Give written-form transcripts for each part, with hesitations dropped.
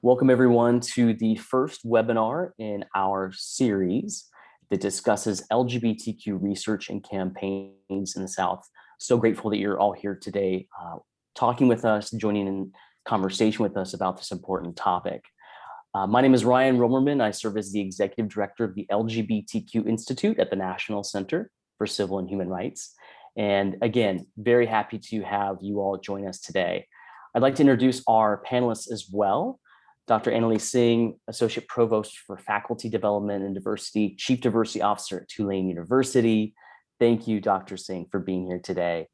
Welcome everyone to the first webinar in our series that discusses LGBTQ research and campaigns in the South. So grateful that you're all here today, talking with us, joining in conversation with us about this important topic. My name is Ryan Romerman. I serve as the Executive Director of the LGBTQ Institute at the National Center for Civil and Human Rights. And again, very happy to have you all join us today. I'd like to introduce our panelists as well. Dr. Anneliese Singh, Associate Provost for Faculty Development and Diversity, Chief Diversity Officer at Tulane University. Thank you, Dr. Singh, for being here today.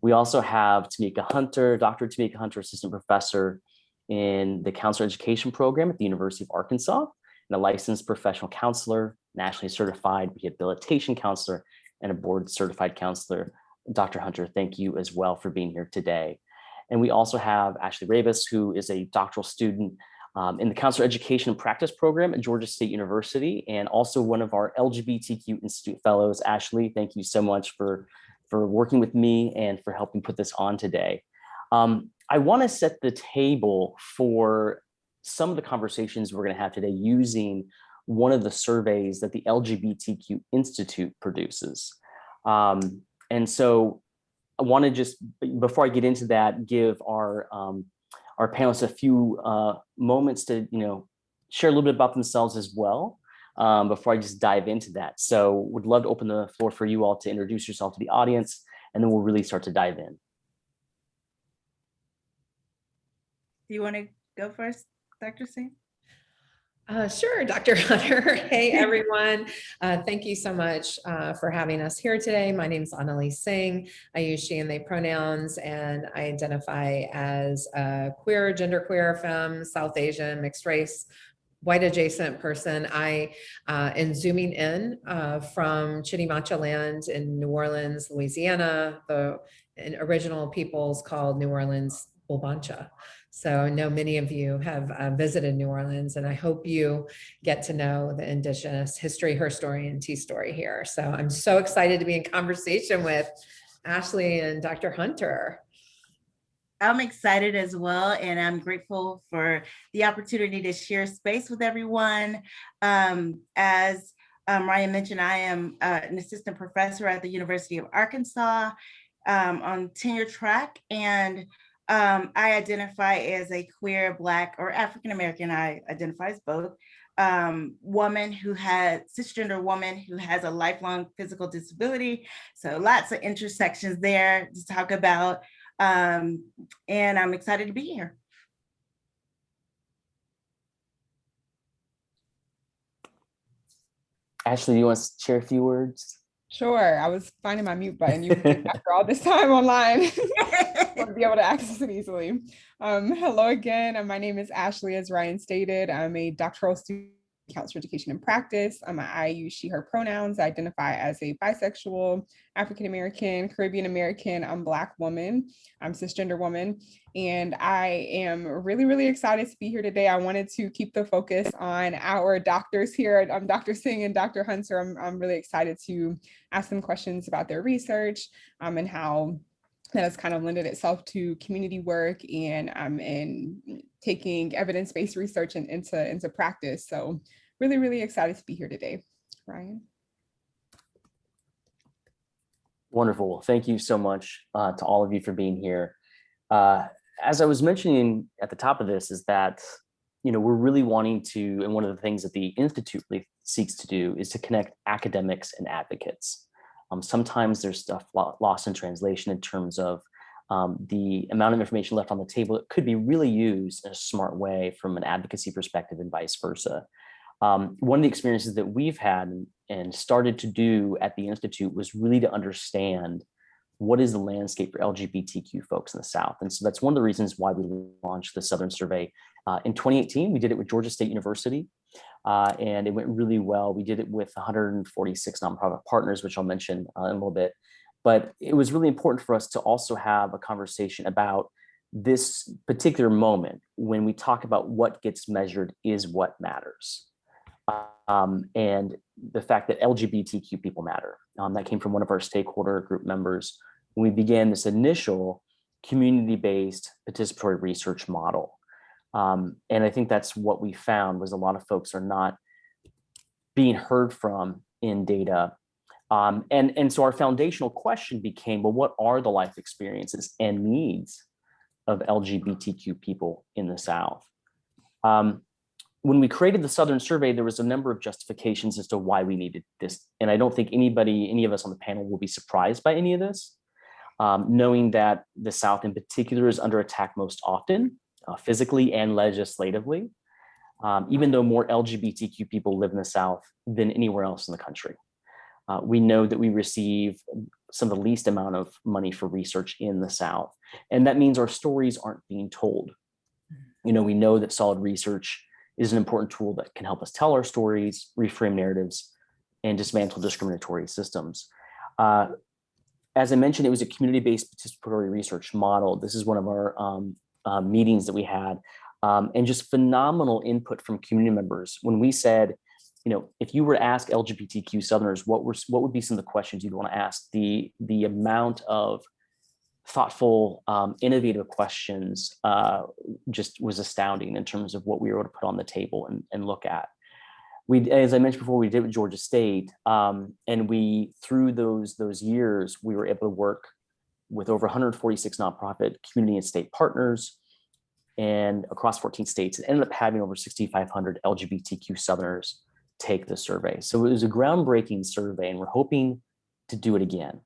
We also have Tameeka Hunter, Dr. Tameeka Hunter, Assistant Professor in the Counselor Education Program at the University of Arkansas, and a licensed professional counselor, nationally certified rehabilitation counselor, and a board certified counselor. Dr. Hunter, thank you as well for being here today. And we also have Ashley Ravis, who is a doctoral student in the Counselor Education and Practice Program at Georgia State University, and also one of our LGBTQ Institute Fellows. Ashley, thank you so much for working with me and for helping put this on today. I want to set the table for some of the conversations we're going to have today using one of the surveys that the LGBTQ Institute produces. And so I want to just, before I get into that, give our panelists a few moments to share a little bit about themselves as well before I just dive into that. So would love to open the floor for you all to introduce yourself to the audience, and then we'll really start to dive in. Do you want to go first, Dr. Singh? Sure, Dr. Hunter. Hey, everyone. Thank you so much for having us here today. My name is Anneliese Singh. I use she and they pronouns, and I identify as a queer, genderqueer, femme, South Asian, mixed race, white adjacent person. I am zooming in from Chitimacha land in New Orleans, Louisiana. The original peoples called New Orleans Bulbancha. So I know many of you have visited New Orleans, and I hope you get to know the Indigenous history, her story, and tea story here. So I'm so excited to be in conversation with Ashley and Dr. Hunter. I'm excited as well, and I'm grateful for the opportunity to share space with everyone. As Ryan mentioned, I am an assistant professor at the University of Arkansas on tenure track, and I identify as a queer, Black, or African-American, I identify as both, cisgender woman who has a lifelong physical disability. So lots of intersections there to talk about, and I'm excited to be here. Ashley, do you want to share a few words? Sure. I was finding my mute button. After all this time online, want to be able to access it easily. Hello again. My name is Ashley, as Ryan stated. I'm a doctoral student in counselor education and practice. I use she, her pronouns. I identify as a bisexual, African-American, Caribbean-American, Black woman. I'm cisgender woman. And I am really, really excited to be here today. I wanted to keep the focus on our doctors here. Dr. Singh and Dr. Hunter. I'm really excited to ask them questions about their research and how that has kind of lended itself to community work and taking evidence-based research into practice. So really, really excited to be here today. Ryan. Wonderful. Thank you so much to all of you for being here. As I was mentioning at the top of this is that, we're really wanting to, and one of the things that the Institute really seeks to do is to connect academics and advocates. Sometimes there's stuff lost in translation in terms of the amount of information left on the table that could be really used in a smart way from an advocacy perspective and vice versa. One of the experiences that we've had and started to do at the Institute was really to understand what is the landscape for LGBTQ folks in the South. And so that's one of the reasons why we launched the Southern Survey. In 2018, we did it with Georgia State University, and it went really well. We did it with 146 nonprofit partners, which I'll mention in a little bit. But it was really important for us to also have a conversation about this particular moment when we talk about what gets measured is what matters. And the fact that LGBTQ people matter. That came from one of our stakeholder group members when we began this initial community-based participatory research model. And I think that's what we found was a lot of folks are not being heard from in data. And so our foundational question became, well, what are the life experiences and needs of LGBTQ people in the South? When we created the Southern Survey, there was a number of justifications as to why we needed this. And I don't think any of us on the panel will be surprised by any of this, knowing that the South in particular is under attack most often, physically and legislatively, even though more LGBTQ people live in the South than anywhere else in the country. We know that we receive some of the least amount of money for research in the South. And that means our stories aren't being told. We know that solid research is an important tool that can help us tell our stories, reframe narratives, and dismantle discriminatory systems. As I mentioned, it was a community-based participatory research model. This is one of our meetings that we had, and just phenomenal input from community members. When we said, if you were to ask LGBTQ Southerners, what would be some of the questions you'd want to ask? The amount of thoughtful, innovative questions just was astounding in terms of what we were able to put on the table and look at. As I mentioned before, we did with Georgia State, and through those years, we were able to work with over 146 nonprofit community and state partners, and across 14 states, it ended up having over 6,500 LGBTQ Southerners take the survey. So it was a groundbreaking survey, and we're hoping to do it again.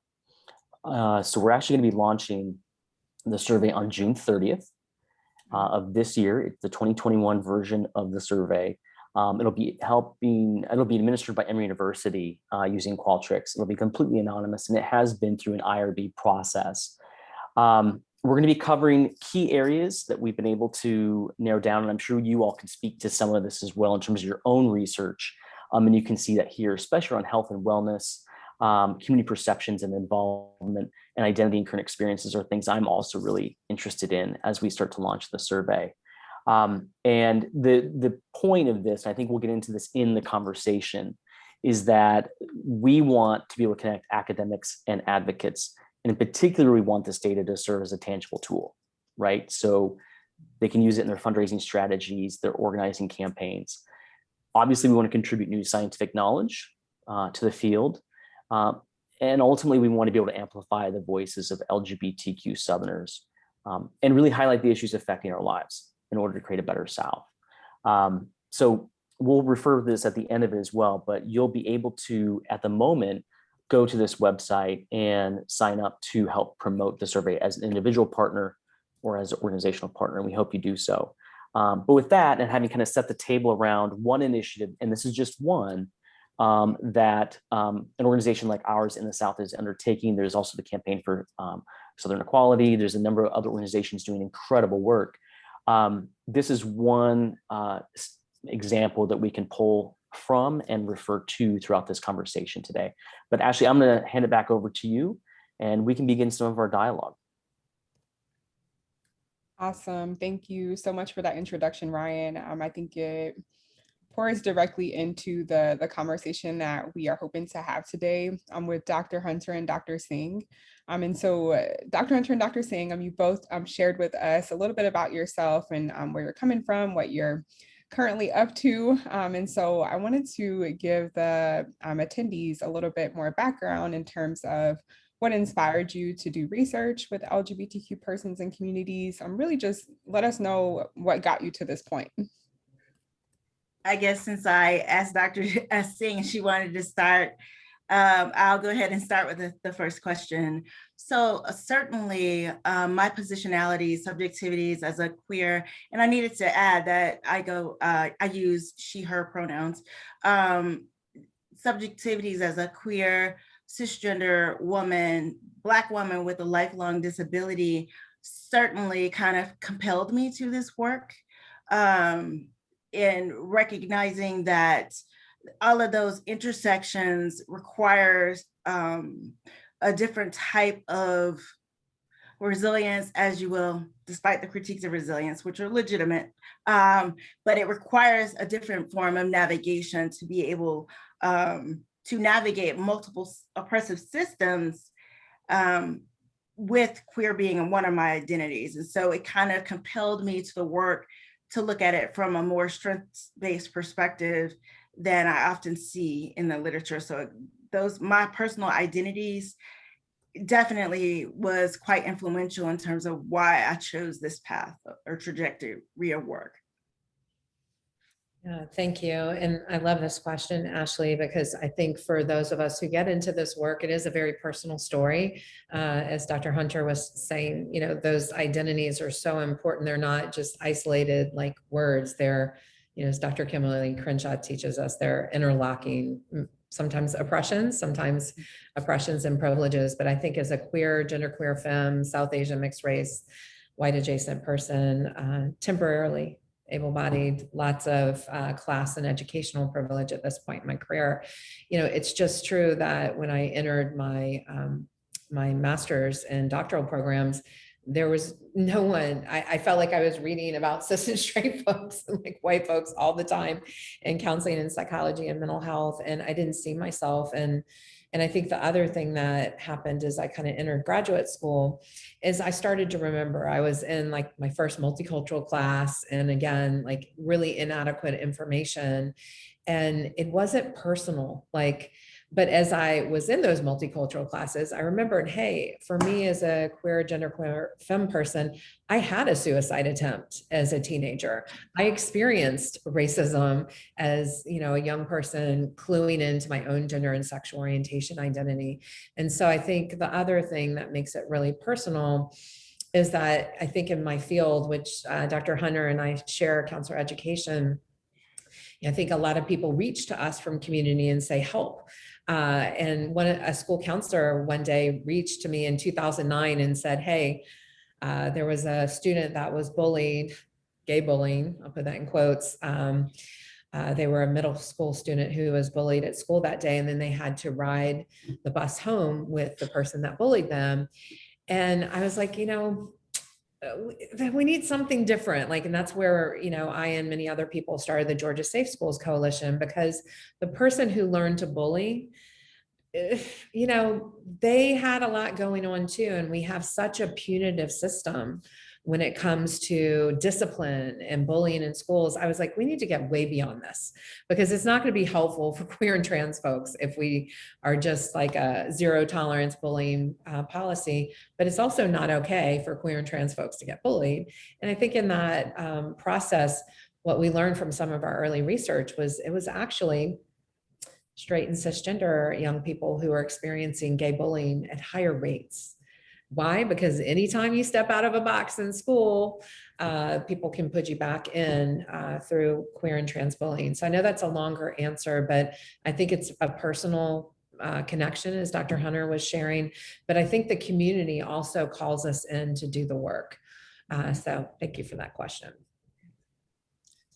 So we're actually going to be launching the survey on June 30th of this year. It's the 2021 version of the survey. It'll be administered by Emory University using Qualtrics. It'll be completely anonymous, and it has been through an IRB process. We're going to be covering key areas that we've been able to narrow down, and I'm sure you all can speak to some of this as well in terms of your own research. And you can see that here, especially on health and wellness, community perceptions and involvement, and identity and current experiences are things I'm also really interested in as we start to launch the survey. And the point of this, I think we'll get into this in the conversation, is that we want to be able to connect academics and advocates. And in particular, we want this data to serve as a tangible tool, right? So they can use it in their fundraising strategies, their organizing campaigns. Obviously, we want to contribute new scientific knowledge to the field. And ultimately, we want to be able to amplify the voices of LGBTQ Southerners and really highlight the issues affecting our lives in order to create a better South. So we'll refer to this at the end of it as well, but you'll be able to, at the moment, go to this website and sign up to help promote the survey as an individual partner or as an organizational partner, and we hope you do so. But with that, and having kind of set the table around one initiative, and this is just one, that an organization like ours in the South is undertaking. There's also the Campaign for Southern Equality. There's a number of other organizations doing incredible work. This is one example that we can pull from and refer to throughout this conversation today. But Ashley, I'm going to hand it back over to you, and we can begin some of our dialogue. Awesome. Thank you so much for that introduction, Ryan. I think it pours directly into the conversation that we are hoping to have today with Dr. Hunter and Dr. Singh. And so Dr. Hunter and Dr. Singh, you both shared with us a little bit about yourself and where you're coming from, what you're currently up to. And so I wanted to give the attendees a little bit more background in terms of what inspired you to do research with LGBTQ persons and communities. Really just let us know what got you to this point. I guess since I asked Dr. Singh and she wanted to start, I'll go ahead and start with the first question. So certainly my positionality, subjectivities as a queer, and I needed to add that I use she, her pronouns, subjectivities as a queer, cisgender woman, Black woman with a lifelong disability certainly kind of compelled me to this work. In recognizing that all of those intersections requires a different type of resilience, as you will, despite the critiques of resilience, which are legitimate, but it requires a different form of navigation to be able to navigate multiple oppressive systems with queer being one of my identities. And so it kind of compelled me to the work to look at it from a more strengths-based perspective than I often see in the literature. So my personal identities definitely was quite influential in terms of why I chose this path or trajectory of work. Yeah, thank you. And I love this question, Ashley, because I think for those of us who get into this work, it is a very personal story. As Dr. Hunter was saying, you know, those identities are so important. They're not just isolated like words. They're, you know, as Dr. Kimberly Crenshaw teaches us, they're interlocking, sometimes oppressions and privileges. But I think as a queer, genderqueer femme, South Asian mixed race, white adjacent person, temporarily able-bodied, lots of class and educational privilege at this point in my career. You know, it's just true that when I entered my my master's and doctoral programs, there was no one. I felt like I was reading about cis and straight folks and like white folks all the time in counseling and psychology and mental health, and I didn't see myself. And I think the other thing that happened as I kind of entered graduate school is I started to remember I was in like my first multicultural class, and again, like really inadequate information. And it wasn't personal, like, but as I was in those multicultural classes, I remembered, hey, for me as a queer, genderqueer femme person, I had a suicide attempt as a teenager. I experienced racism as, you know, a young person cluing into my own gender and sexual orientation identity. And so I think the other thing that makes it really personal is that I think in my field, which Dr. Hunter and I share, counselor education, I think a lot of people reach to us from community and say, help. And a school counselor one day reached to me in 2009 and said, hey, there was a student that was bullied, gay bullying, I'll put that in quotes. They were a middle school student who was bullied at school that day, and then they had to ride the bus home with the person that bullied them. And I was like, you know, we need something different. Like, and that's where, you know, I and many other people started the Georgia Safe Schools Coalition, because the person who learned to bully, you know, they had a lot going on too. And we have such a punitive system when it comes to discipline and bullying in schools. I was like, we need to get way beyond this, because it's not going to be helpful for queer and trans folks if we are just like a zero tolerance bullying policy, but it's also not okay for queer and trans folks to get bullied. And I think in that process, what we learned from some of our early research was it was actually straight and cisgender young people who are experiencing gay bullying at higher rates. Why? Because anytime you step out of a box in school, people can put you back in through queer and trans bullying. So I know that's a longer answer, but I think it's a personal connection, as Dr. Hunter was sharing. But I think the community also calls us in to do the work. So thank you for that question.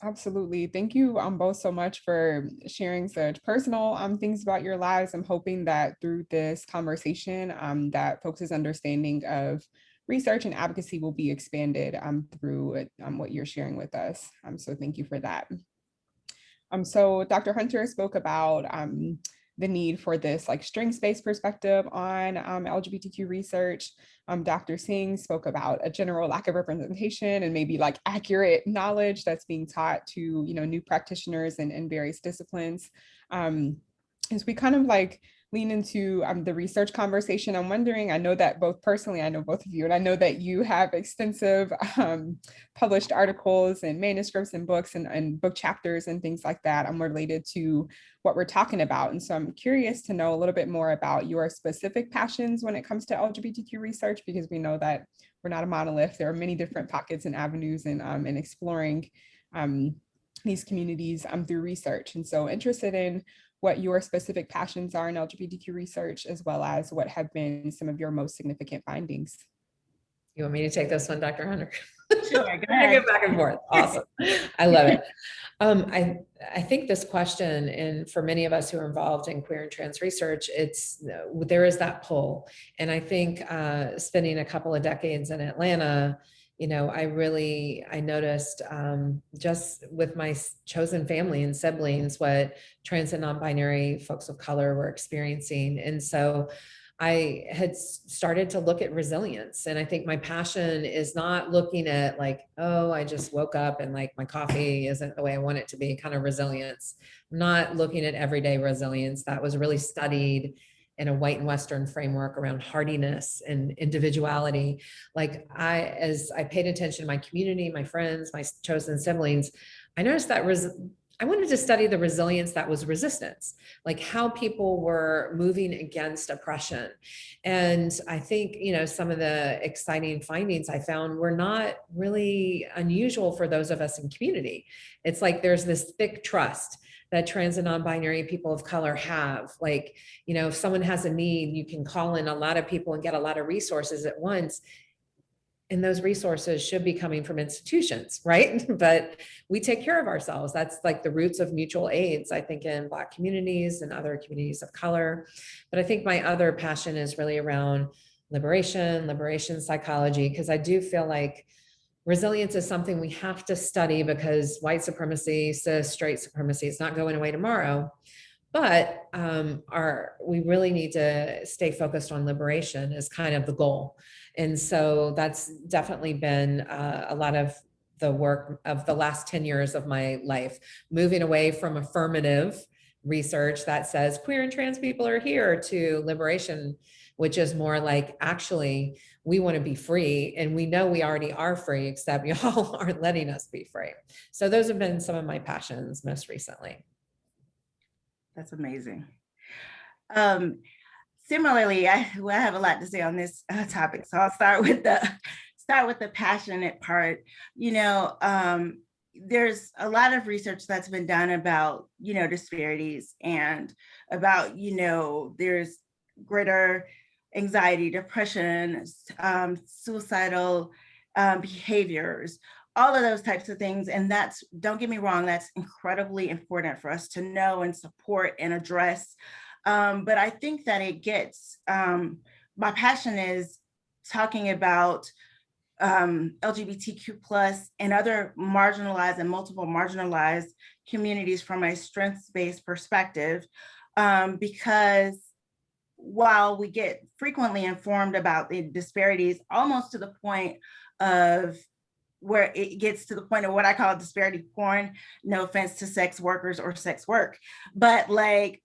Absolutely. Thank you both so much for sharing such personal things about your lives. I'm hoping that through this conversation that folks' understanding of research and advocacy will be expanded through what you're sharing with us. So thank you for that. So Dr. Hunter spoke about the need for this like strengths-based perspective on LGBTQ research. Dr. Singh spoke about a general lack of representation and maybe like accurate knowledge that's being taught to, you know, new practitioners in various disciplines. As we kind of like lean into the research conversation, I'm wondering, I know that both personally, I know both of you, and I know that you have extensive published articles and manuscripts and books and book chapters and things like that related to what we're talking about. And so I'm curious to know a little bit more about your specific passions when it comes to LGBTQ research, because we know that we're not a monolith. There are many different pockets and avenues in exploring these communities through research. And so interested in what your specific passions are in LGBTQ research, as well as what have been some of your most significant findings. You want me to take this one, Dr. Hunter? Sure, go ahead. Go back and forth. Awesome. I love it. I think this question, and for many of us who are involved in queer and trans research, there is that pull. And I think spending a couple of decades in Atlanta, you know, I noticed just with my chosen family and siblings what trans and non-binary folks of color were experiencing. And so I had started to look at resilience. And I think my passion is not looking at like, oh, I just woke up and like my coffee isn't the way I want it to be, kind of resilience. I'm not looking at everyday resilience. That was really studied in a white and Western framework around hardiness and individuality. Like as I paid attention to my community, my friends, my chosen siblings, I noticed that I wanted to study the resilience that was resistance, like how people were moving against oppression. And I think, some of the exciting findings I found were not really unusual for those of us in community. It's like there's this thick trust that trans and non-binary people of color have. Like, if someone has a need, you can call in a lot of people and get a lot of resources at once. And those resources should be coming from institutions, right? But we take care of ourselves. That's like the roots of mutual aids, I think, in Black communities and other communities of color. But I think my other passion is really around liberation psychology, because I do feel like resilience is something we have to study, because white supremacy, cis, straight supremacy, it's not going away tomorrow. But we really need to stay focused on liberation as kind of the goal. And so that's definitely been a lot of the work of the last 10 years of my life, moving away from affirmative research that says queer and trans people are here, to liberation, which is more like, actually, we want to be free, and we know we already are free, except y'all aren't letting us be free. So those have been some of my passions most recently. That's amazing. Similarly, I have a lot to say on this topic, so I'll start with the passionate part. There's a lot of research that's been done about disparities, and about there's greater anxiety, depression, suicidal behaviors, all of those types of things. And that's, don't get me wrong, that's incredibly important for us to know and support and address. But I think that it gets, my passion is talking about LGBTQ plus and other marginalized and multiple marginalized communities from a strengths-based perspective, because while we get frequently informed about the disparities, almost to the point of where it gets to the point of what I call disparity porn, no offense to sex workers or sex work, but like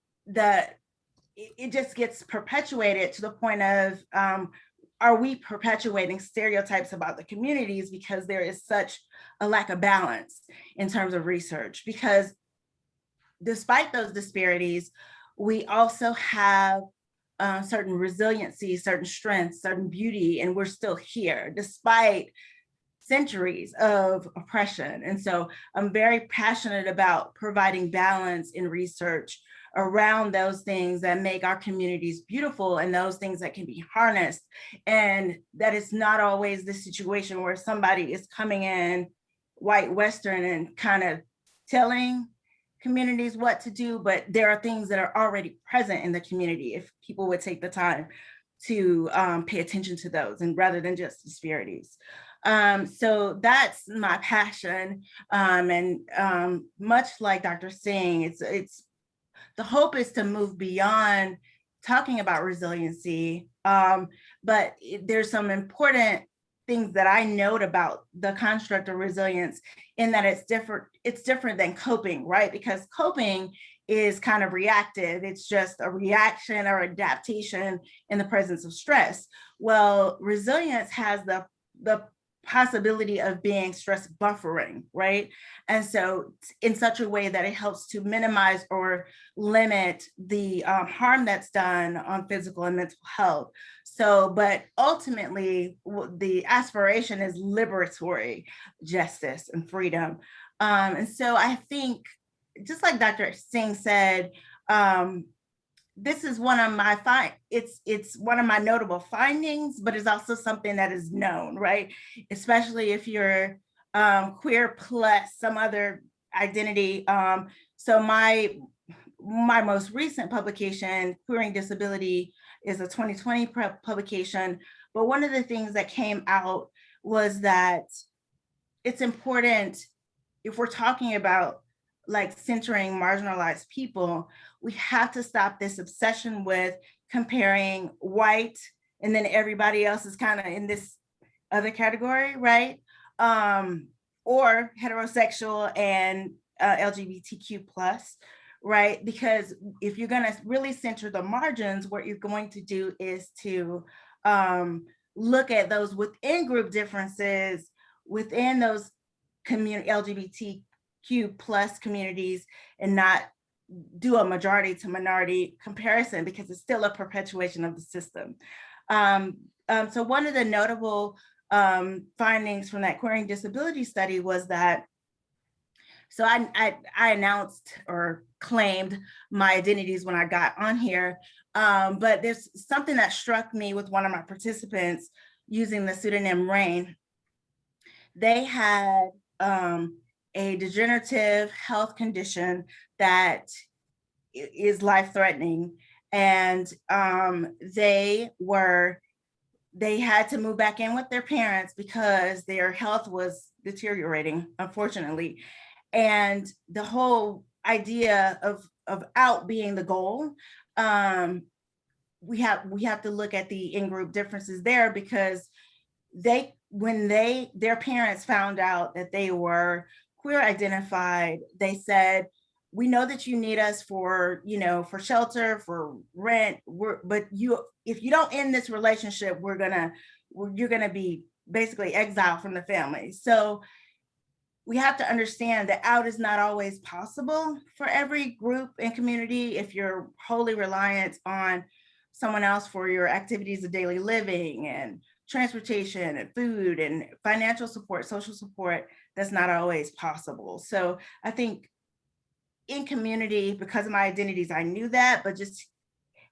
it just gets perpetuated to the point of, are we perpetuating stereotypes about the communities because there is such a lack of balance in terms of research? Because despite those disparities, we also have certain resiliency, certain strengths, certain beauty, and we're still here despite centuries of oppression. And so I'm very passionate about providing balance in research around those things that make our communities beautiful, and those things that can be harnessed. And that it's not always the situation where somebody is coming in white Western and kind of telling communities what to do, but there are things that are already present in the community if people would take the time to pay attention to those, and rather than just disparities. So that's my passion. And much like Dr. Singh, it's the hope is to move beyond talking about resiliency, but there's some important things that I note about the construct of resilience, in that it's different than coping, right? Because coping is kind of reactive. It's just a reaction or adaptation in the presence of stress. Well, resilience has the possibility of being stress buffering, right? And so in such a way that it helps to minimize or limit the harm that's done on physical and mental health. So, but ultimately the aspiration is liberatory justice and freedom. And so I think, just like Dr. Singh said, this is one of my it's one of my notable findings, but it's also something that is known, right? Especially if you're queer plus some other identity. So my most recent publication, Queering Disability, is a 2020 publication. But one of the things that came out was that it's important, if we're talking about like centering marginalized people, we have to stop this obsession with comparing white, and then everybody else is kind of in this other category, right? Or heterosexual and LGBTQ plus, right? Because if you're going to really center the margins, what you're going to do is to look at those within group differences within those LGBTQ plus communities, and not do a majority to minority comparison, because it's still a perpetuation of the system. So one of the notable findings from that queering disability study was that, so I announced or claimed my identities when I got on here, but there's something that struck me with one of my participants using the pseudonym Rain. They had a degenerative health condition that is life-threatening, and they had to move back in with their parents because their health was deteriorating, unfortunately. And the whole idea of out being the goal, we have to look at the in-group differences there, because when their parents found out that they were queer identified, they said, we know that you need us for, for shelter, for rent, but if you don't end this relationship, you're gonna be basically exiled from the family. So we have to understand that out is not always possible for every group and community. If you're wholly reliant on someone else for your activities of daily living and transportation and food and financial support, social support, that's not always possible. So I think in community, because of my identities, I knew that, but just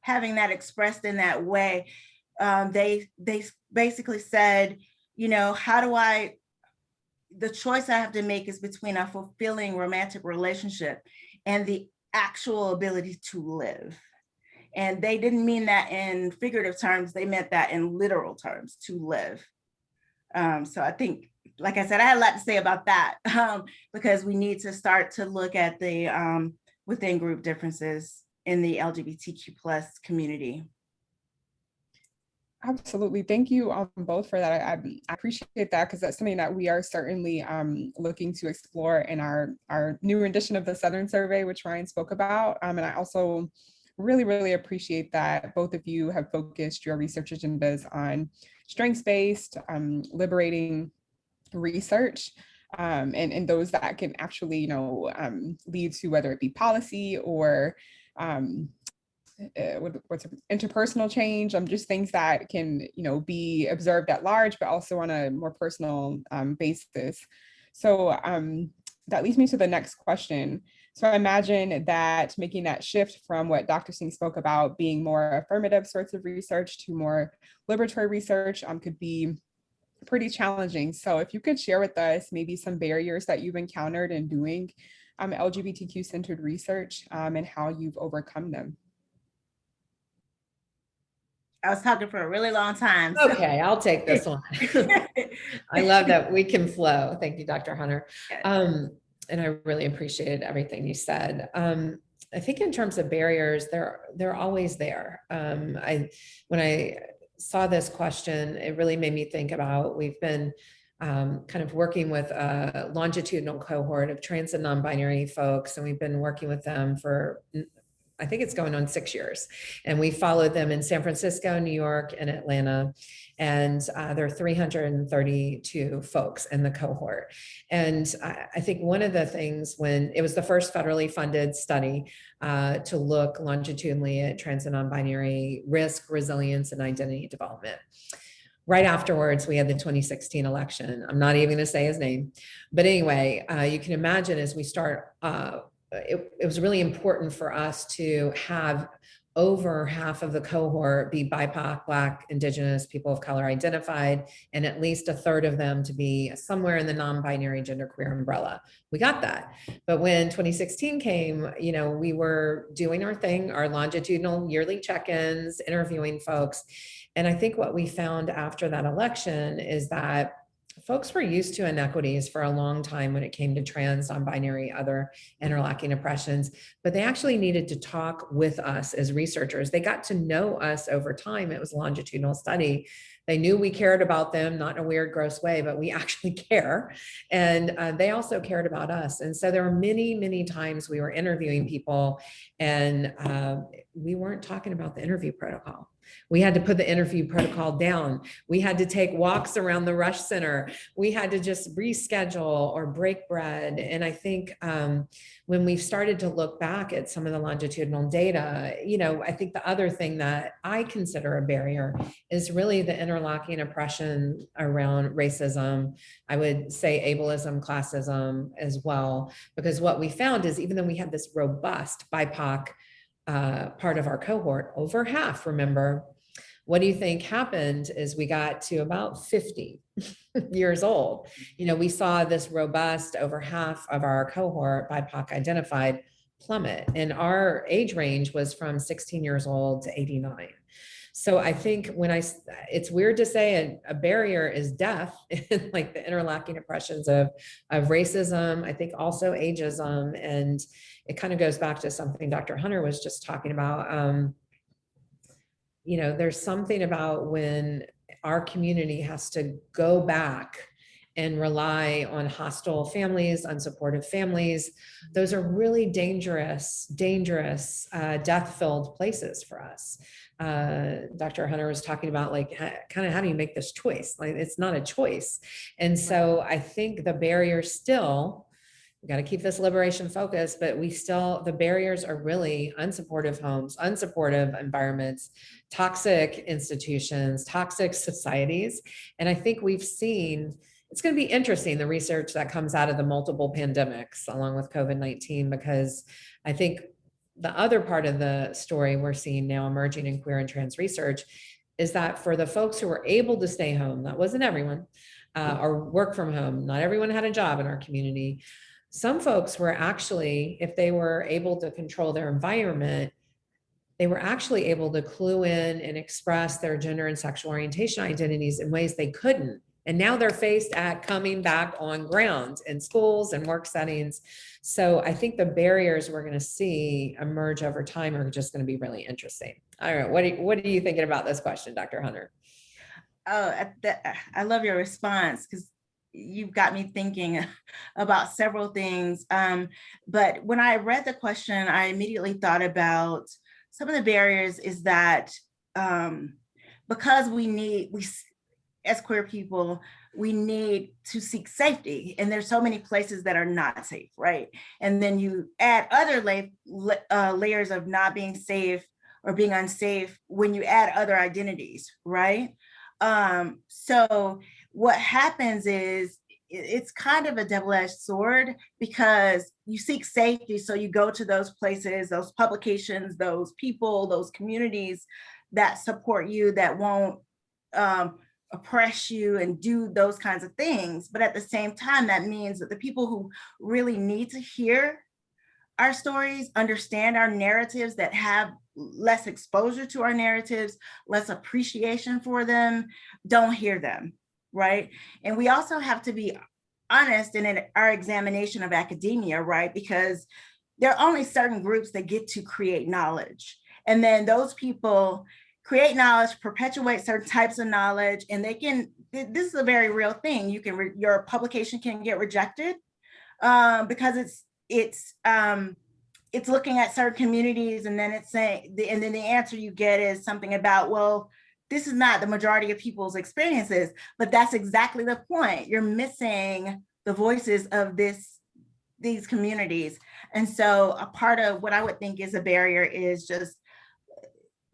having that expressed in that way, they basically said, the choice I have to make is between a fulfilling romantic relationship and the actual ability to live. And they didn't mean that in figurative terms, they meant that in literal terms, to live. So I think, like I said, I had a lot to say about that, because we need to start to look at the within group differences in the LGBTQ plus community. Absolutely. Thank you both for that. I appreciate that, because that's something that we are certainly looking to explore in our new rendition of the Southern Survey, which Ryan spoke about. And I also really, really appreciate that both of you have focused your research agendas on strengths-based, liberating research, and those that can actually, lead to whether it be policy or what's interpersonal change, just things that can, be observed at large, but also on a more personal basis. So that leads me to the next question. So I imagine that making that shift from what Dr. Singh spoke about being more affirmative sorts of research to more liberatory research could be pretty challenging. So if you could share with us maybe some barriers that you've encountered in doing LGBTQ centered research and how you've overcome them. I was talking for a really long time. So. Okay, I'll take this one. I love that we can flow. Thank you, Dr. Hunter. And I really appreciated everything you said. I think in terms of barriers, they're always there. When I saw this question, it really made me think about, we've been kind of working with a longitudinal cohort of trans and non-binary folks, and we've been working with them for, I think it's going on 6 years. And we followed them in San Francisco, New York, and Atlanta. And there are 332 folks in the cohort. And I think one of the things, when it was the first federally funded study to look longitudinally at trans and non-binary risk, resilience, and identity development. Right afterwards, we had the 2016 election. I'm not even going to say his name. But anyway, you can imagine as we start, it was really important for us to have over half of the cohort be BIPOC, Black, Indigenous, people of color identified, and at least a third of them to be somewhere in the non-binary genderqueer umbrella. We got that. But when 2016 came, we were doing our thing, our longitudinal yearly check-ins, interviewing folks. And I think what we found after that election is that folks were used to inequities for a long time when it came to trans, non-binary, other interlocking oppressions, but they actually needed to talk with us as researchers. They got to know us over time. It was a longitudinal study. They knew we cared about them, not in a weird, gross way, but we actually care. And they also cared about us. And so there were many, many times we were interviewing people and we weren't talking about the interview protocol. We had to put the interview protocol down. We had to take walks around the Rush Center. We had to just reschedule or break bread. And I think when we've started to look back at some of the longitudinal data, I think the other thing that I consider a barrier is really the interlocking oppression around racism. I would say ableism, classism as well, because what we found is even though we had this robust BIPOC part of our cohort, over half, remember, what do you think happened is we got to about 50 years old. We saw this robust over half of our cohort, BIPOC identified, plummet. And our age range was from 16 years old to 89. So I think it's weird to say a barrier is death, like the interlocking oppressions of racism, I think also ageism. And it kind of goes back to something Dr. Hunter was just talking about. There's something about when our community has to go back and rely on hostile families, unsupportive families. Those are really dangerous, death-filled places for us. Dr. Hunter was talking about how do you make this choice? Like, it's not a choice. And so I think the barrier still, we got to keep this liberation focus, but the barriers are really unsupportive homes, unsupportive environments, toxic institutions, toxic societies. And I think we've seen, it's going to be interesting, the research that comes out of the multiple pandemics along with COVID-19, because I think the other part of the story we're seeing now emerging in queer and trans research is that for the folks who were able to stay home, that wasn't everyone, or work from home, not everyone had a job in our community. Some folks were actually, if they were able to control their environment, they were actually able to clue in and express their gender and sexual orientation identities in ways they couldn't. And now they're faced at coming back on ground in schools and work settings. So I think the barriers we're going to see emerge over time are just going to be really interesting. I don't know. What are you thinking about this question, Dr. Hunter? Oh, I love your response, because you've got me thinking about several things. But when I read the question, I immediately thought about some of the barriers is that because we as queer people, we need to seek safety, and there's so many places that are not safe, right? And then you add other layers of not being safe or being unsafe when you add other identities, right? So what happens is it's kind of a double-edged sword, because you seek safety, so you go to those places, those publications, those people, those communities that support you, that won't oppress you and do those kinds of things. But at the same time, that means that the people who really need to hear our stories, understand our narratives, that have less exposure to our narratives, less appreciation for them, don't hear them, right? And we also have to be honest in our examination of academia, right? Because there are only certain groups that get to create knowledge. And then those people create knowledge, perpetuate certain types of knowledge, and this is a very real thing. Your publication can get rejected because it's looking at certain communities, and then it's saying, and then the answer you get is something about, well, this is not the majority of people's experiences, but that's exactly the point. You're missing the voices of these communities. And so a part of what I would think is a barrier is just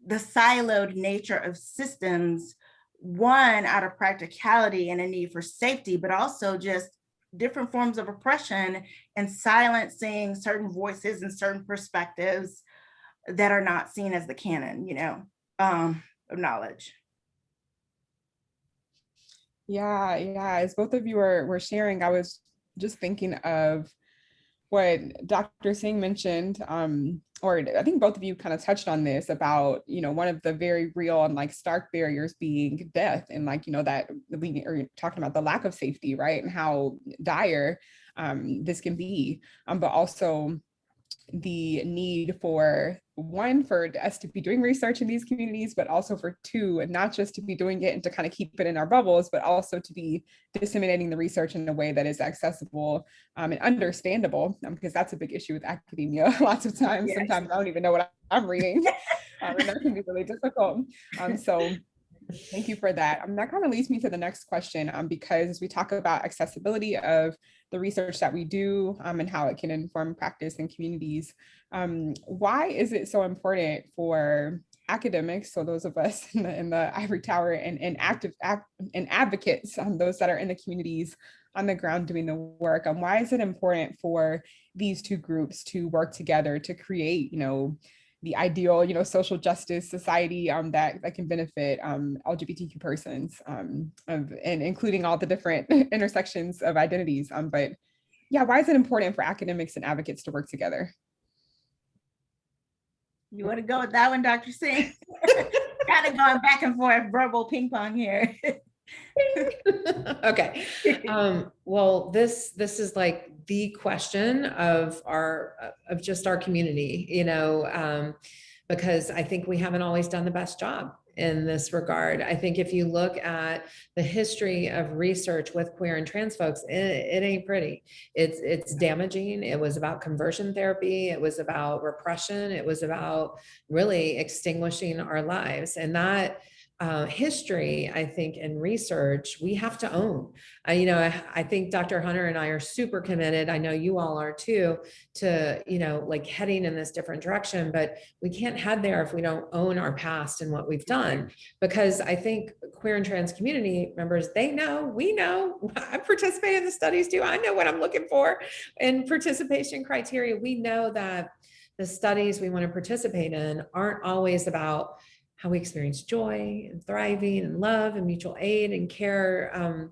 the siloed nature of systems, one, out of practicality and a need for safety, but also just different forms of oppression and silencing certain voices and certain perspectives that are not seen as the canon, of knowledge. Yeah. As both of you were sharing, I was just thinking of what Dr. Singh mentioned or I think both of you kind of touched on this about, one of the very real and like stark barriers being death, and like, that we are talking about the lack of safety, right? And how dire this can be, but also the need for us to be doing research in these communities, but also for two, and not just to be doing it and to kind of keep it in our bubbles, but also to be disseminating the research in a way that is accessible and understandable, because that's a big issue with academia. Lots of times, yes. Sometimes I don't even know what I'm reading, and that can be really difficult. So thank you for that. That kind of leads me to the next question, because as we talk about accessibility of the research that we do and how it can inform practice in communities, why is it so important for academics, so those of us in the ivory tower, and advocates, those that are in the communities on the ground doing the work, why is it important for these two groups to work together to create, the ideal, social justice society that can benefit LGBTQ persons, and including all the different intersections of identities. But yeah, why is it important for academics and advocates to work together? You want to go with that one, Dr. Singh? Kind of going back and forth, verbal ping pong here. Okay. Well, this is like the question of just our community, because I think we haven't always done the best job in this regard. I think if you look at the history of research with queer and trans folks, it ain't pretty. It's damaging. It was about conversion therapy. It was about repression. It was about really extinguishing our lives. And that history, I think, in research, we have to own. I think Dr. Hunter and I are super committed. I know you all are too, to, like heading in this different direction, but we can't head there if we don't own our past and what we've done. Because I think queer and trans community members, we know, I participate in the studies too. I know what I'm looking for in participation criteria. We know that the studies we want to participate in aren't always about how we experience joy and thriving and love and mutual aid and care.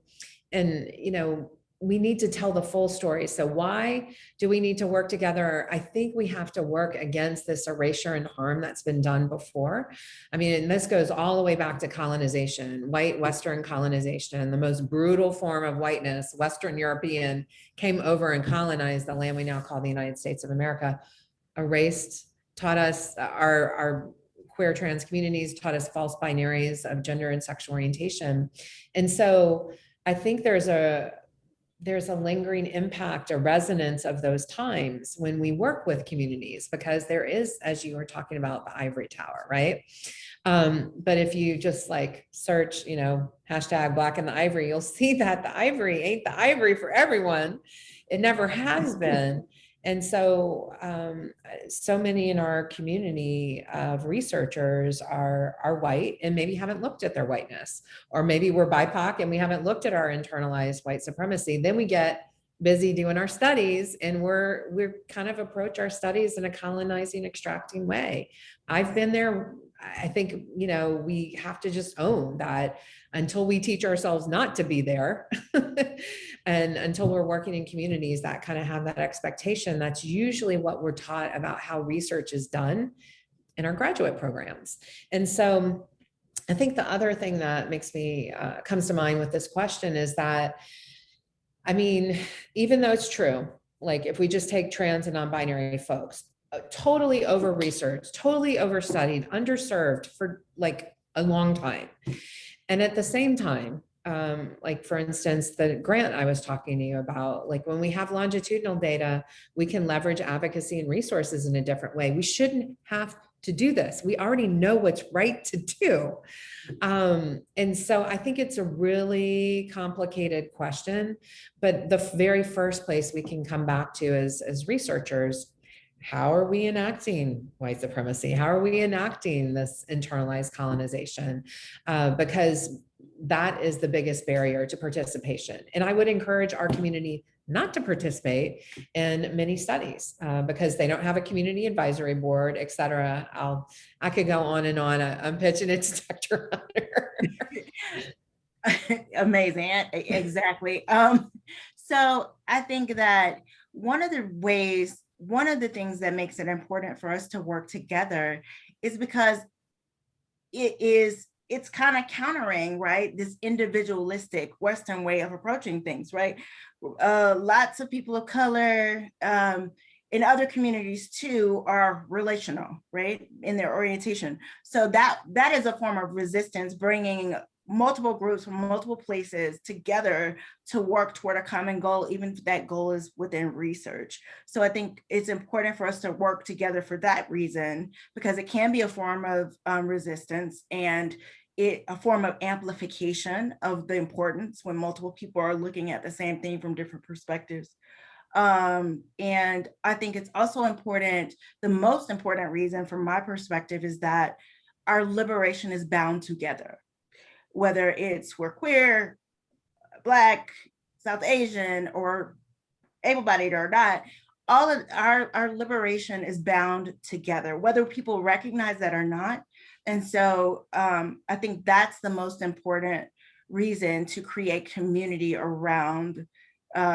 We need to tell the full story. So why do we need to work together? I think we have to work against this erasure and harm that's been done before. And this goes all the way back to colonization, white Western colonization, the most brutal form of whiteness. Western European came over and colonized the land we now call the United States of America, erased, taught us our queer trans communities, taught us false binaries of gender and sexual orientation. And so I think there's a lingering impact, a resonance of those times when we work with communities, because there is, as you were talking about, the ivory tower, right? But if you just like search, hashtag Black in the Ivory, you'll see that the ivory ain't the ivory for everyone. It never has been. And so, so many in our community of researchers are white and maybe haven't looked at their whiteness, or maybe we're BIPOC and we haven't looked at our internalized white supremacy. Then we get busy doing our studies and we're kind of approach our studies in a colonizing, extracting way. I've been there. I think, we have to just own that until we teach ourselves not to be there and until we're working in communities that kind of have that expectation. That's usually what we're taught about how research is done in our graduate programs. And so I think the other thing that makes me comes to mind with this question is that, even though it's true, like if we just take trans and non-binary folks, totally over-researched, totally over-studied, underserved for like a long time. And at the same time, like for instance, the grant I was talking to you about, like when we have longitudinal data, we can leverage advocacy and resources in a different way. We shouldn't have to do this. We already know what's right to do. And so I think it's a really complicated question, but the very first place we can come back to as researchers, how are we enacting white supremacy? How are we enacting this internalized colonization? Because that is the biggest barrier to participation. And I would encourage our community not to participate in many studies because they don't have a community advisory board, et cetera. I could go on and on. I'm pitching it to Dr. Hunter. Amazing, exactly. So I think that one of the ways one of the things that makes it important for us to work together is because it's kind of countering, right, this individualistic Western way of approaching things, right? Lots of people of color in other communities too are relational, right, in their orientation. So that is a form of resistance, bringing multiple groups from multiple places together to work toward a common goal, even if that goal is within research. So I think it's important for us to work together for that reason, because it can be a form of resistance and a form of amplification of the importance when multiple people are looking at the same thing from different perspectives. And I think it's also important, the most important reason from my perspective is that our liberation is bound together. Whether it's we're queer, Black, South Asian, or able-bodied or not, all of our liberation is bound together, whether people recognize that or not. And so I think that's the most important reason to create community around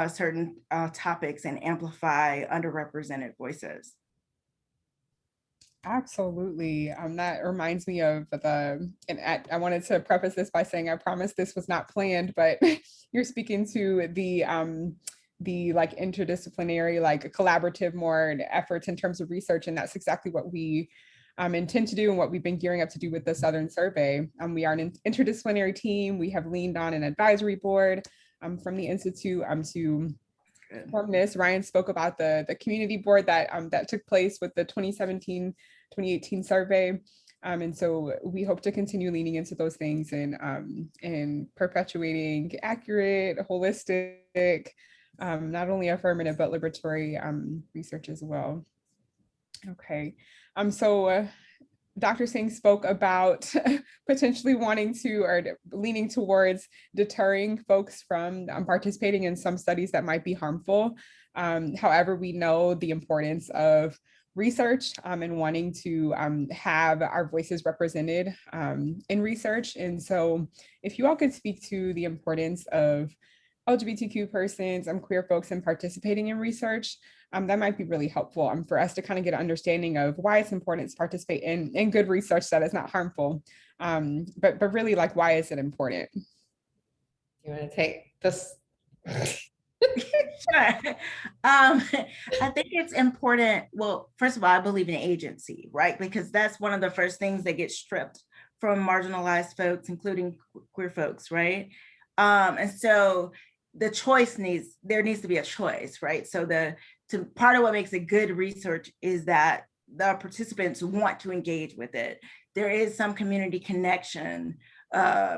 certain topics and amplify underrepresented voices. Absolutely. That reminds me of I wanted to preface this by saying, I promise this was not planned, but you're speaking to the like interdisciplinary, like collaborative more efforts in terms of research. And that's exactly what we intend to do and what we've been gearing up to do with the Southern Survey. We are an interdisciplinary team. We have leaned on an advisory board from the Institute to form this. Ryan spoke about the community board that took place with the 2017-2018 survey. And so we hope to continue leaning into those things and perpetuating accurate, holistic, not only affirmative, but liberatory research as well. Okay, so Dr. Singh spoke about potentially wanting to or leaning towards deterring folks from participating in some studies that might be harmful. However, we know the importance of research and wanting to have our voices represented in research. And so if you all could speak to the importance of LGBTQ persons, queer folks in participating in research, that might be really helpful for us to kind of get an understanding of why it's important to participate in good research that is not harmful. But really, like, why is it important? You want to take this? Sure. I think it's important. Well, first of all, I believe in agency, right? Because that's one of the first things that gets stripped from marginalized folks, including queer folks, right? And so the there needs to be a choice, right? So part of what makes it good research is that the participants want to engage with it. There is some community connection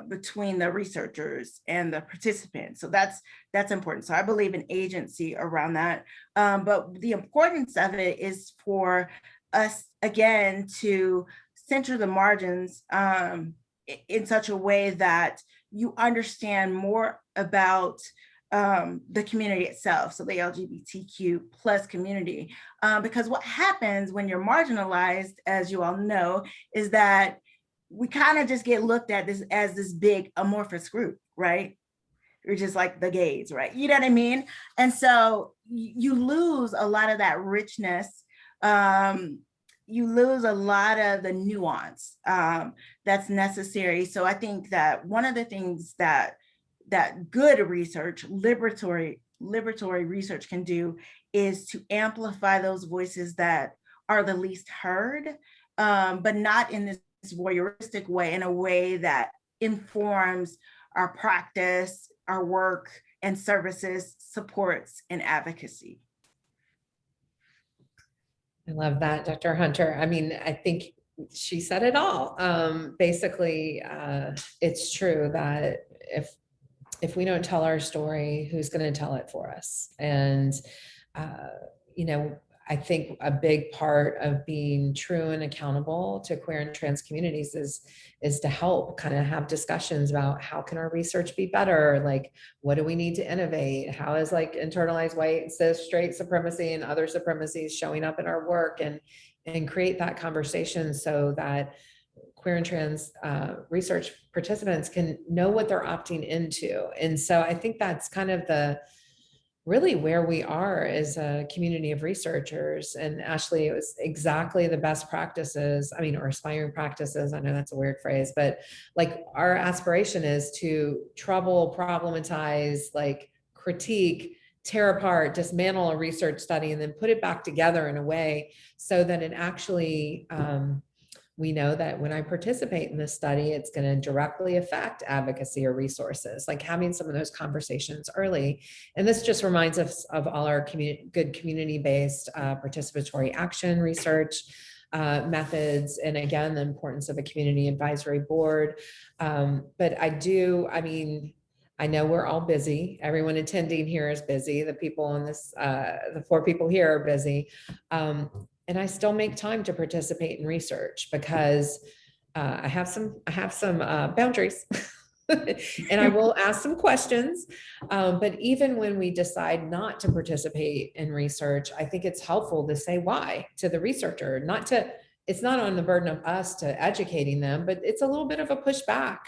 between the researchers and the participants. So that's important. So I believe in agency around that. But the importance of it is for us, again, to center the margins in such a way that you understand more about the community itself, so the LGBTQ plus community. Because what happens when you're marginalized, as you all know, is that we kind of just get looked at as this big amorphous group, right? You're just like the gays, right? You know what I mean? And so you lose a lot of that richness. You lose a lot of the nuance that's necessary. So I think that one of the things that good research, liberatory research can do is to amplify those voices that are the least heard, but not in this voyeuristic way, in a way that informs our practice, our work, and services, supports, and advocacy. I love that, Dr. Hunter. I mean, I think she said it all. Basically, it's true that if we don't tell our story, who's going to tell it for us? And, you know, I think a big part of being true and accountable to queer and trans communities is to help kind of have discussions about how can our research be better? Like, what do we need to innovate? How is like internalized white, cis, straight supremacy and other supremacies showing up in our work, and create that conversation so that queer and trans research participants can know what they're opting into. And so I think that's kind of the really where we are as a community of researchers. And Ashley, it was exactly the best practices, I mean, or aspiring practices, I know that's a weird phrase, but like our aspiration is to trouble, problematize, like critique, tear apart, dismantle a research study, and then put it back together in a way so that it actually, we know that when I participate in this study, it's going to directly affect advocacy or resources, like having some of those conversations early. And this just reminds us of all our good community-based participatory action research methods. And again, the importance of a community advisory board. But I mean, I know we're all busy. Everyone attending here is busy. The people on this, the 4 people here are busy. And I still make time to participate in research because I have some boundaries and I will ask some questions. But even when we decide not to participate in research, I think it's helpful to say why to the researcher, it's not on the burden of us to educating them, but it's a little bit of a pushback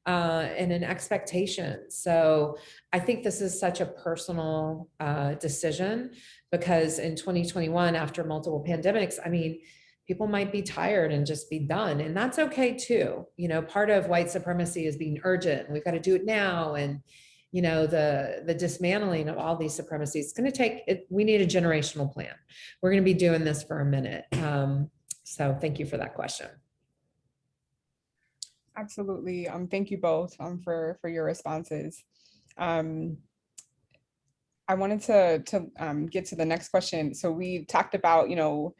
and an expectation. So I think this is such a personal decision, because in 2021, after multiple pandemics, I mean, people might be tired and just be done. And that's okay too. You know, part of white supremacy is being urgent. We've got to do it now. And, you know, the dismantling of all these supremacies, it's going to take it. We need a generational plan. We're going to be doing this for a minute. So thank you for that question. Absolutely. Thank you both for your responses. I wanted to get to the next question. So we talked about, you know,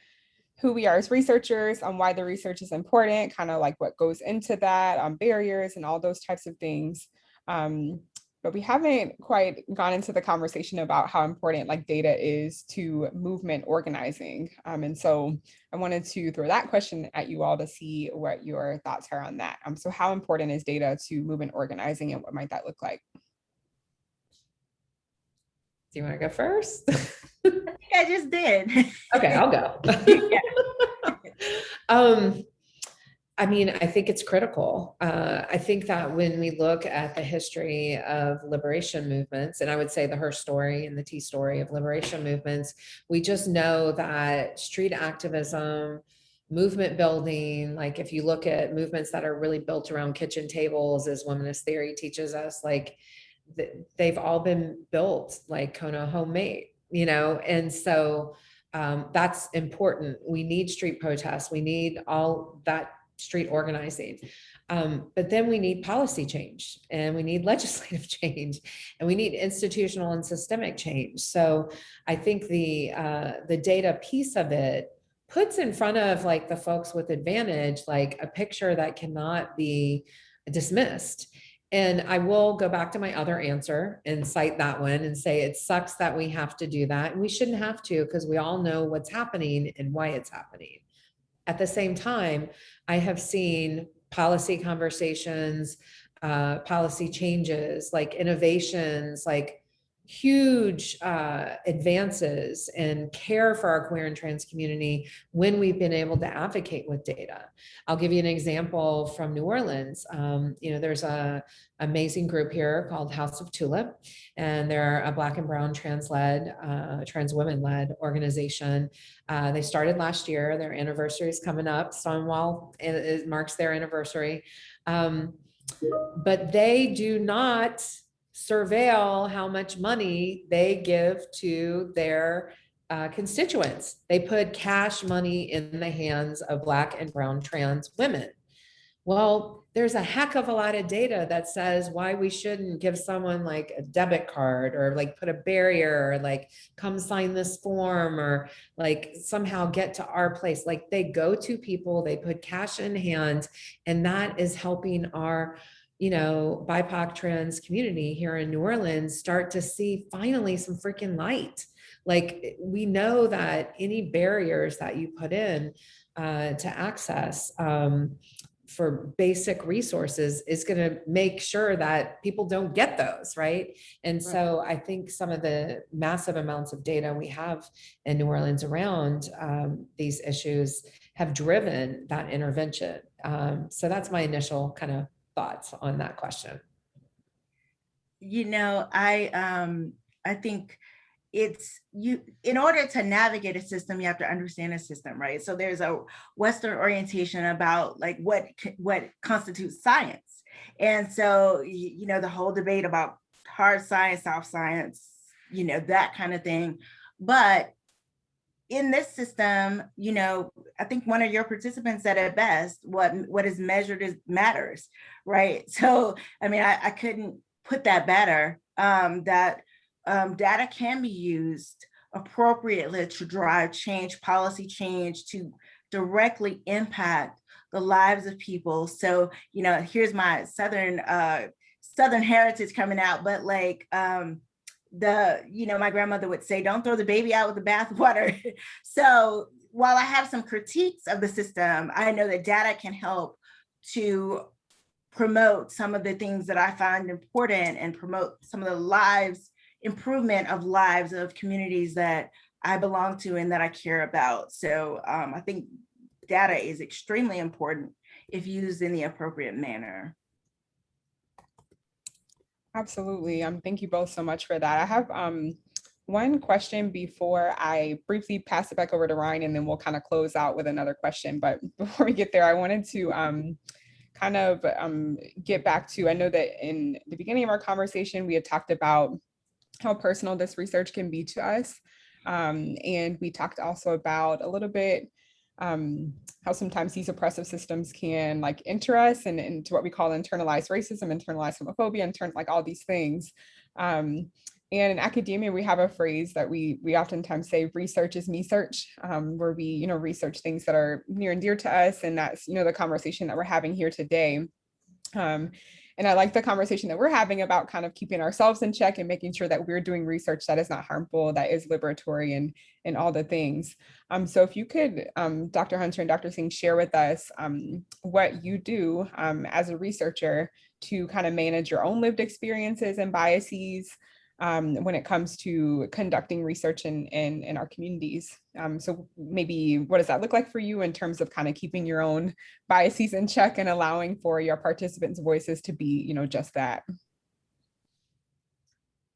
who we are as researchers, why the research is important, kind of like what goes into that, barriers and all those types of things. But we haven't quite gone into the conversation about how important like data is to movement organizing. And so I wanted to throw that question at you all to see what your thoughts are on that. So how important is data to movement organizing, and what might that look like? Do you want to go first? I think I just did. Okay, I'll go. I mean, I think it's critical. I think that when we look at the history of liberation movements, and I would say the her story and the T story of liberation movements, we just know that street activism, movement building, like if you look at movements that are really built around kitchen tables, as womanist theory teaches us, like they've all been built like Kona homemade, you know? And so that's important. We need street protests. We need all that street organizing. But then we need policy change, and we need legislative change, and we need institutional and systemic change. So I think the data piece of it puts in front of like the folks with advantage, like a picture that cannot be dismissed. And I will go back to my other answer and cite that one and say it sucks that we have to do that. And we shouldn't have to, because we all know what's happening and why it's happening. At the same time, I have seen policy conversations, policy changes, like innovations, like huge advances in care for our queer and trans community when we've been able to advocate with data. I'll give you an example from New Orleans. You know, there's an amazing group here called House of Tulip, and they're a Black and brown trans women-led organization. They started last year. Their anniversary is coming up. Stonewall, it marks their anniversary. But they do not surveil how much money they give to their constituents. They put cash money in the hands of Black and brown trans women. Well, there's a heck of a lot of data that says why we shouldn't give someone like a debit card, or like put a barrier, or like come sign this form, or like somehow get to our place. Like they go to people, they put cash in hand, and that is helping our, you know, BIPOC trans community here in New Orleans start to see finally some freaking light. Like we know that any barriers that you put in to access for basic resources is going to make sure that people don't get those, right? And so I think some of the massive amounts of data we have in New Orleans around these issues have driven that intervention. So that's my initial kind of thoughts on that question. You know, I think it's you, in order to navigate a system, you have to understand a system, right? So there's a Western orientation about like what constitutes science. And so, you know, the whole debate about hard science, soft science, you know, that kind of thing. But in this system, you know, I think one of your participants said it best, what is measured is matters, right? So, I mean, I couldn't put that better, that data can be used appropriately to drive change, policy change, to directly impact the lives of people. So, you know, here's my Southern heritage coming out, but like, you know, my grandmother would say, don't throw the baby out with the bathwater. So while I have some critiques of the system, I know that data can help to promote some of the things that I find important and promote some of the improvement of lives of communities that I belong to and that I care about. So I think data is extremely important if used in the appropriate manner. Absolutely. Thank you both so much for that. I have one question before I briefly pass it back over to Ryan, and then we'll kind of close out with another question. But before we get there, I wanted to kind of get back to, I know that in the beginning of our conversation, we had talked about how personal this research can be to us. And we talked also about a little bit how sometimes these oppressive systems can like enter us and into what we call internalized racism, internalized homophobia, like all these things. And in academia, we have a phrase that we oftentimes say, research is me search, where we, you know, research things that are near and dear to us. And that's, you know, the conversation that we're having here today. And I like the conversation that we're having about kind of keeping ourselves in check and making sure that we're doing research that is not harmful, that is liberatory and all the things. So if you could, Dr. Hunter and Dr. Singh, share with us what you do as a researcher to kind of manage your own lived experiences and biases when it comes to conducting research in our communities. So maybe what does that look like for you in terms of kind of keeping your own biases in check and allowing for your participants' voices to be, you know, just that?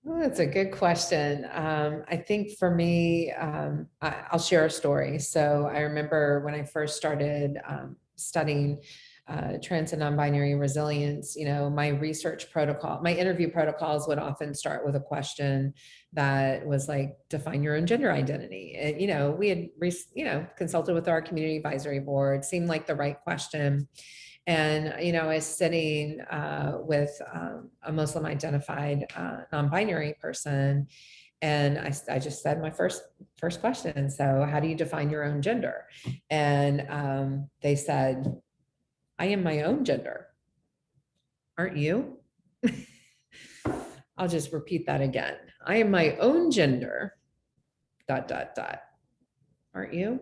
Well, that's a good question. I think for me, I'll share a story. So I remember when I first started studying trans and non-binary resilience, you know, my research protocol, my interview protocols would often start with a question that was like, define your own gender identity. And, you know, we had, consulted with our community advisory board, seemed like the right question. And, you know, I was sitting with a Muslim identified non-binary person. And I just said my first question. So how do you define your own gender? And they said, I am my own gender. Aren't you? I'll just repeat that again. I am my own gender, ... Aren't you?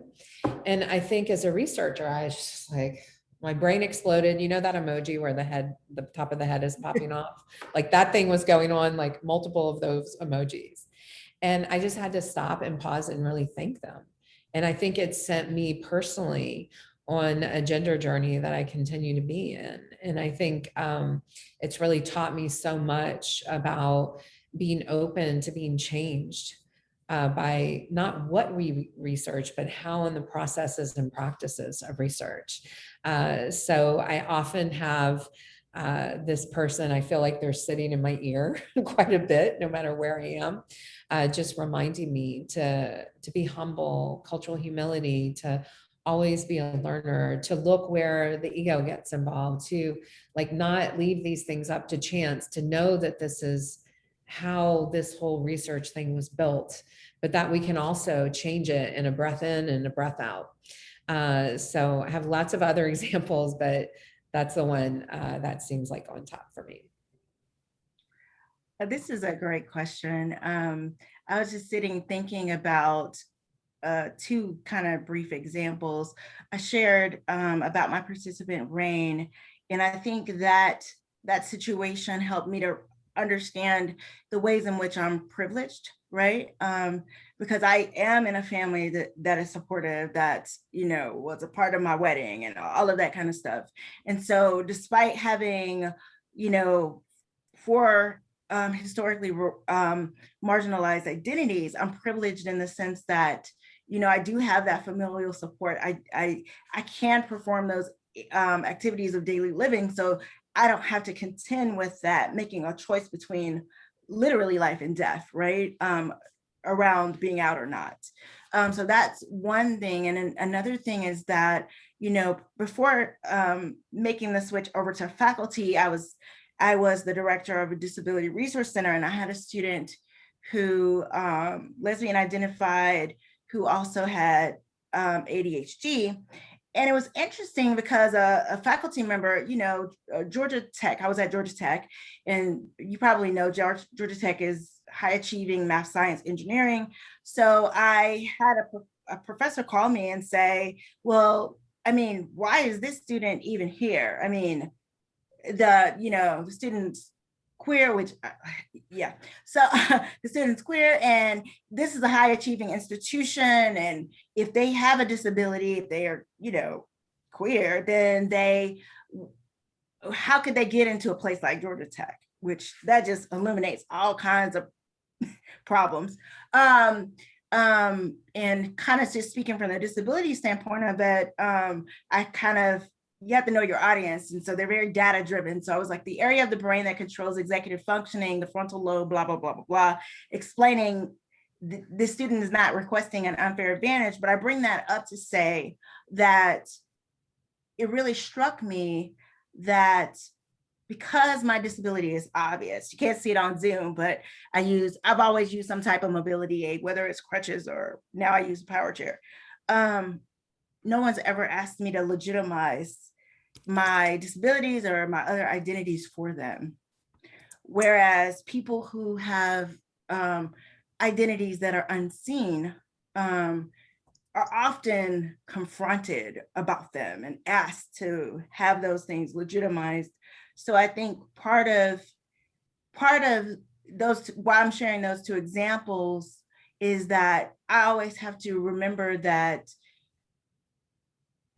And I think as a researcher, I was just like, my brain exploded. You know, that emoji where the top of the head is popping off? Like that thing was going on, like multiple of those emojis. And I just had to stop and pause and really thank them. And I think it sent me personally on a gender journey that I continue to be in. And I think it's really taught me so much about being open to being changed by not what we research, but how in the processes and practices of research. So I often have this person, I feel like they're sitting in my ear quite a bit, no matter where I am, just reminding me to be humble, cultural humility, to always be a learner, to look where the ego gets involved, to like not leave these things up to chance, to know that this is how this whole research thing was built, but that we can also change it in a breath in and a breath out. So I have lots of other examples, but that's the one that seems like on top for me. This is a great question. I was just sitting thinking about two kind of brief examples. I shared about my participant, Rain, and I think that situation helped me to understand the ways in which I'm privileged, right? Because I am in a family that is supportive, that, you know, was a part of my wedding and all of that kind of stuff. And so despite having, you know, 4 historically marginalized identities, I'm privileged in the sense that, you know, I do have that familial support. I can perform those activities of daily living, so I don't have to contend with that, making a choice between literally life and death, right? Around being out or not. So that's one thing. And then another thing is that, you know, before making the switch over to faculty, I was the director of a disability resource center, and I had a student who lesbian identified, who also had ADHD. And it was interesting because a faculty member, you know, Georgia Tech, I was at Georgia Tech, and you probably know Georgia Tech is high achieving math, science, engineering. So I had a professor call me and say, well, I mean, why is this student even here? I mean, the student's queer, which yeah, so the student's queer, and this is a high achieving institution, and if they have a disability, if they are, you know, queer, then how could they get into a place like Georgia Tech, which that just illuminates all kinds of problems. And kind of just speaking from the disability standpoint of it, I kind of, you have to know your audience. And so they're very data driven. So I was like, the area of the brain that controls executive functioning, the frontal lobe, blah, blah, blah, blah, blah, explaining the student is not requesting an unfair advantage. But I bring that up to say that it really struck me that because my disability is obvious, you can't see it on Zoom, but I've always used some type of mobility aid, whether it's crutches or now I use a power chair. No one's ever asked me to legitimize my disabilities or my other identities for them. Whereas people who have identities that are unseen are often confronted about them and asked to have those things legitimized. So I think part of those, why I'm sharing those two examples, is that I always have to remember that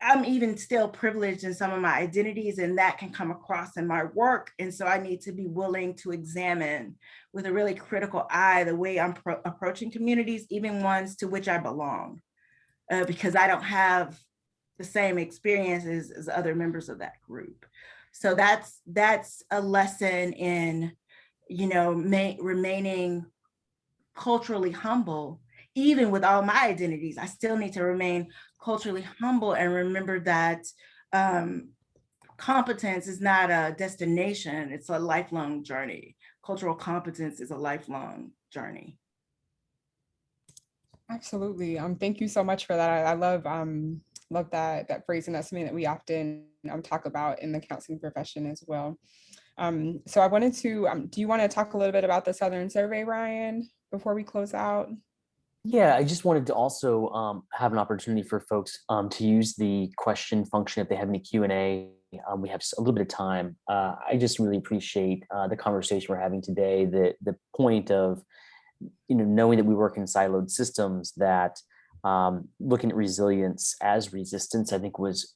I'm even still privileged in some of my identities, and that can come across in my work. And so I need to be willing to examine with a really critical eye the way I'm approaching communities, even ones to which I belong, because I don't have the same experiences as other members of that group. So that's a lesson in, you know, remaining culturally humble. Even with all my identities, I still need to remain culturally humble and remember that competence is not a destination, it's a lifelong journey. Cultural competence is a lifelong journey. Absolutely. Thank you so much for that. I love that phrase, and that's something that we often talk about in the counseling profession as well. So I wanted to, do you want to talk a little bit about the Southern Survey, Ryan, before we close out? Yeah, I just wanted to also have an opportunity for folks to use the question function if they have any Q&A. We have a little bit of time. I just really appreciate the conversation we're having today. The point of, you know, knowing that we work in siloed systems, that looking at resilience as resistance, I think was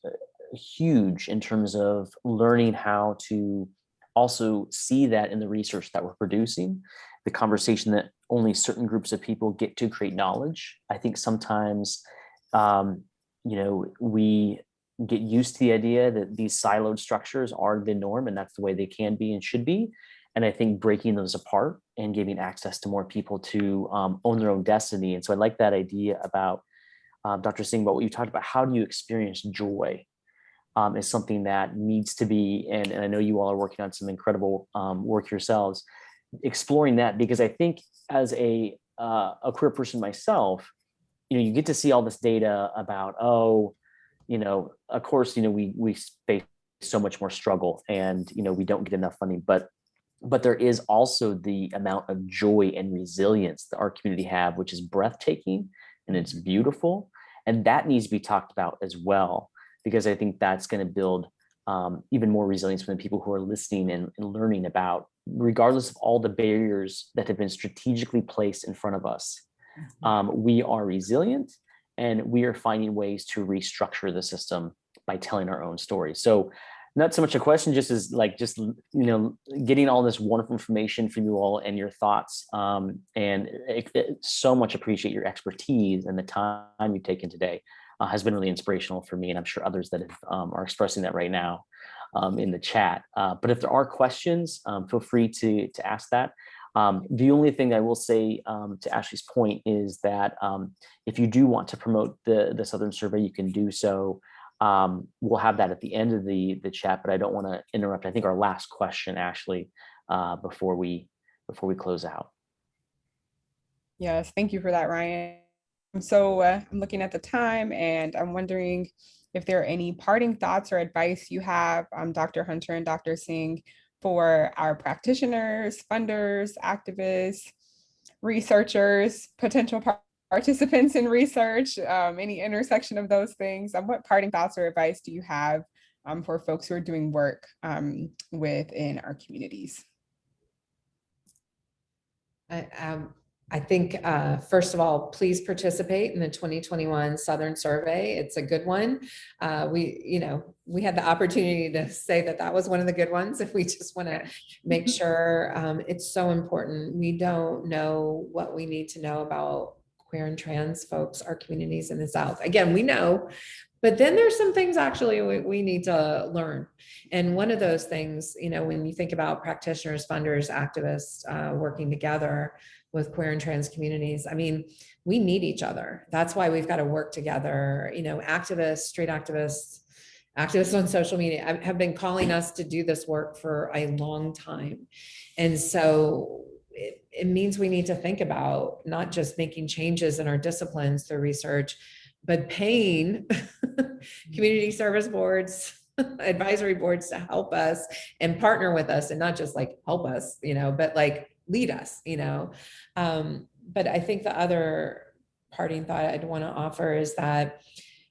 huge in terms of learning how to also see that in the research that we're producing. The conversation that only certain groups of people get to create knowledge. I think sometimes, you know, we get used to the idea that these siloed structures are the norm and that's the way they can be and should be. And I think breaking those apart and giving access to more people to own their own destiny. And so I like that idea about Dr. Singh, about what you talked about. How do you experience joy is something that needs to be, and I know you all are working on some incredible work yourselves, exploring that, because I think as a queer person myself, you know, you get to see all this data about, oh, you know, of course, you know, we face so much more struggle and, you know, we don't get enough funding, but there is also the amount of joy and resilience that our community have, which is breathtaking and it's beautiful. And that needs to be talked about as well, because I think that's going to build even more resilience from the people who are listening and learning about, regardless of all the barriers that have been strategically placed in front of us. We are resilient and we are finding ways to restructure the system by telling our own story. So not so much a question, just as like, just, getting all this wonderful information from you all and your thoughts. And so much appreciate your expertise and the time you've taken today has been really inspirational for me. And I'm sure others that have, are expressing that right now in the chat. But if there are questions, feel free to ask that. The only thing I will say to Ashley's point is that if you do want to promote the Southern Survey, you can do so. We'll have that at the end of the chat, but I don't want to interrupt. I think our last question, Ashley, before we close out. Yes, thank you for that, Ryan. So I'm looking at the time and I'm wondering if there are any parting thoughts or advice you have, Dr. Hunter and Dr. Singh, for our practitioners, funders, activists, researchers, potential participants in research, any intersection of those things. What parting thoughts or advice do you have for folks who are doing work within our communities? I think, first of all, please participate in the 2021 Southern Survey. It's a good one. We had the opportunity to say that was one of the good ones. If we just want to make sure, it's so important. We don't know what we need to know about queer and trans folks, our communities in the South. Again, we know, but then there's some things actually we need to learn. And one of those things, when you think about practitioners, funders, activists working together with queer and trans communities, we need each other. That's why we've got to work together. Activists, straight activists on social media have been calling us to do this work for a long time. And so it means we need to think about not just making changes in our disciplines through research, but paying community service boards, advisory boards to help us and partner with us, and not just like help us, but like lead us, But I think the other parting thought I'd want to offer is that,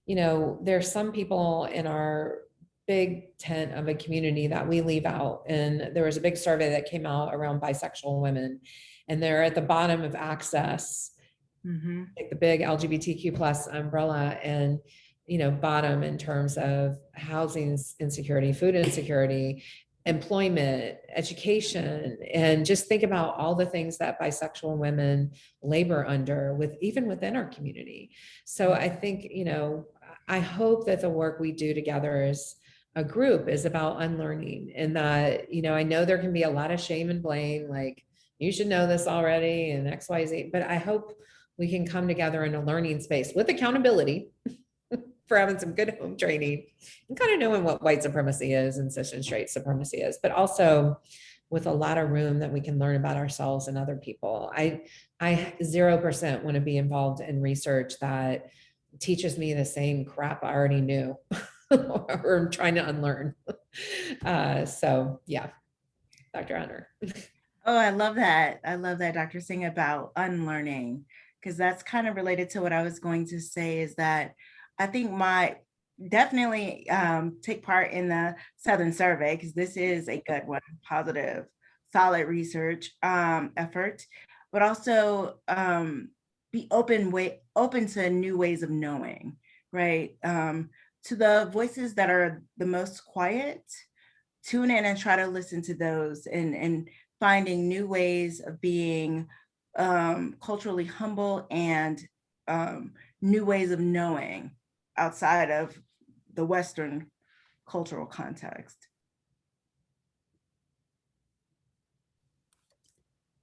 there's some people in our big tent of a community that we leave out. And there was a big survey that came out around bisexual women, and they're at the bottom of access, like the big LGBTQ plus umbrella, and bottom in terms of housing insecurity, food insecurity, employment, education, and just think about all the things that bisexual women labor under even within our community. So I think, I hope that the work we do together as a group is about unlearning, and that, I know there can be a lot of shame and blame, like you should know this already and XYZ, but I hope we can come together in a learning space with accountability for having some good home training and kind of knowing what white supremacy is and cis and straight supremacy is, but also with a lot of room that we can learn about ourselves and other people. I 0% want to be involved in research that teaches me the same crap I already knew or I'm trying to unlearn. So yeah, Dr. Hunter. Oh, I love that. I love that, Dr. Singh, about unlearning, because that's kind of related to what I was going to say, is that I think definitely take part in the Southern Survey, because this is a good one, positive, solid research effort, but also be open to new ways of knowing, right? To the voices that are the most quiet, tune in and try to listen to those, and finding new ways of being culturally humble, and new ways of knowing outside of the Western cultural context.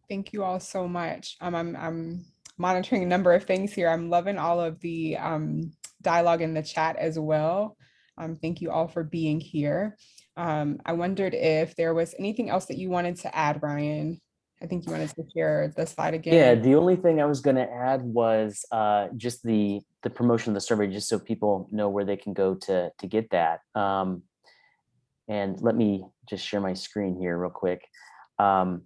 Thank you all so much. I'm monitoring a number of things here. I'm loving all of the dialogue in the chat as well. Thank you all for being here. I wondered if there was anything else that you wanted to add, Ryan. I think you wanted to share the slide again. Yeah, the only thing I was going to add was just the promotion of the survey, just so people know where they can go to get that. And let me just share my screen here real quick. Let's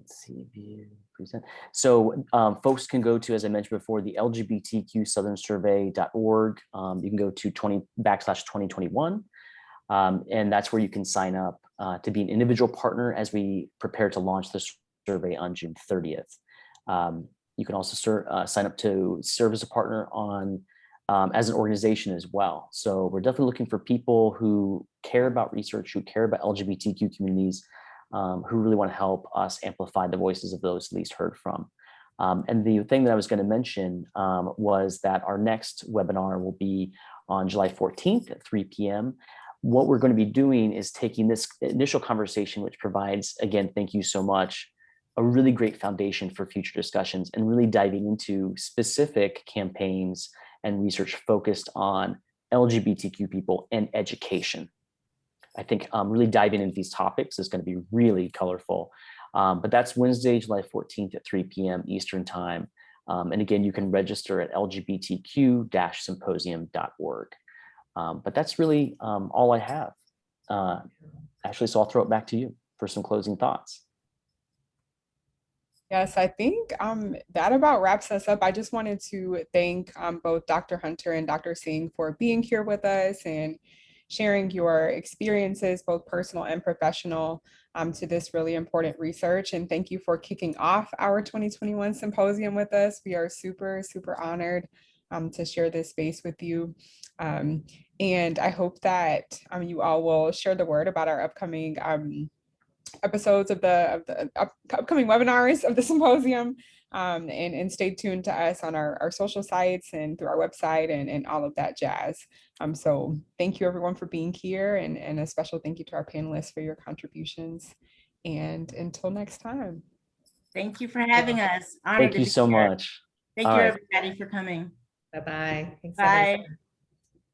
see, view, present. So folks can go to, as I mentioned before, the LGBTQ Southern Survey.org. You can go to /2021. And that's where you can sign up to be an individual partner as we prepare to launch the survey on June 30th. You can also sign up to serve as a partner on as an organization as well. So we're definitely looking for people who care about research, who care about LGBTQ communities, who really want to help us amplify the voices of those least heard from. And the thing that I was going to mention was that our next webinar will be on July 14th at 3 p.m. What we're going to be doing is taking this initial conversation, which provides, again, thank you so much, a really great foundation for future discussions, and really diving into specific campaigns and research focused on LGBTQ people and education. I think really diving into these topics is going to be really colorful. But that's Wednesday, July 14th at 3 p.m. Eastern Time. And again, you can register at lgbtq-symposium.org. But that's really all I have. Ashley, so I'll throw it back to you for some closing thoughts. Yes, I think that about wraps us up. I just wanted to thank both Dr. Hunter and Dr. Singh for being here with us and sharing your experiences, both personal and professional, to this really important research. And thank you for kicking off our 2021 symposium with us. We are super, super honored to share this space with you. And I hope that you all will share the word about our upcoming episodes of the upcoming webinars of the symposium, and stay tuned to us on our social sites and through our website and all of that jazz. So thank you everyone for being here, and a special thank you to our panelists for your contributions. And until next time. Thank you for having us. Thank you so much. Thank you everybody for coming. Bye-bye. Bye.